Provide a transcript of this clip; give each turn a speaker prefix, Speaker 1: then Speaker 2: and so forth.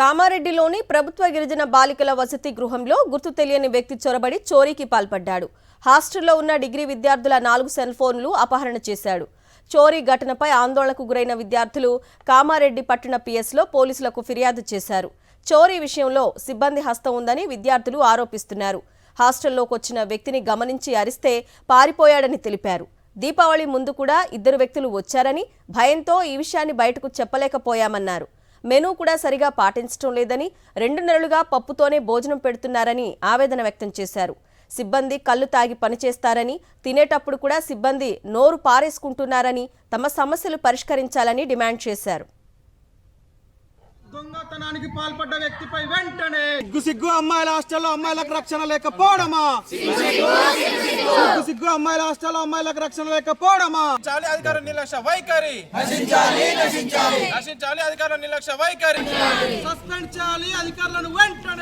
Speaker 1: కామారెడ్డిలోని ప్రభుత్వ గిరిజన బాలికల వసతి గృహంలో గుర్తు తెలియని వ్యక్తి చొరబడి చోరీకి పాల్పడ్డాడు. హాస్టల్లో ఉన్న డిగ్రీ విద్యార్థుల 4 సెల్ ఫోన్లు అపహరణ చేశాడు. చోరీ ఘటనపై ఆందోళనకు గురైన విద్యార్థులు కామారెడ్డి పట్టణ పిఎస్లో పోలీసులకు ఫిర్యాదు చేశారు. చోరీ విషయంలో సిబ్బంది హస్తం ఉందని విద్యార్థులు ఆరోపిస్తున్నారు. హాస్టల్లోకి వచ్చిన వ్యక్తిని గమనించి అరిస్తే పారిపోయాడని తెలిపారు. దీపావళి ముందు కూడా 2 వ్యక్తులు వచ్చారని, భయంతో ఈ విషయాన్ని బయటకు చెప్పలేకపోయామన్నారు. మెనూ కూడా సరిగా పాటించడం లేదని, 2 నెలలుగా పప్పుతోనే భోజనం పెడుతున్నారని ఆవేదన వ్యక్తం చేశారు. సిబ్బంది కళ్ళు తాగి పనిచేస్తారని, తినేటప్పుడు కూడా సిబ్బంది నోరు పారేసుకుంటున్నారని, తమ సమస్యలు పరిష్కరించాలని డిమాండ్ చేశారు.
Speaker 2: దొంగతనానికి పాల్పడ్డ వ్యక్తిపై వెంటనే సిగ్గు అమ్మాయిల హాస్టల్లో అమ్మాయిలకు రక్షణ లేకపోవడమా? సిగ్గు అమ్మాయిల హాస్టల్లో అమ్మాయిలకు రక్షణ లేకపోవడమా?
Speaker 3: అధికారుల నిర్లక్ష్య వైఖరి నశించాలి. అధికారుల నిర్లక్ష్య వైఖరి
Speaker 2: సస్పెండ్ చేయాలి అధికారులను వెంటనే.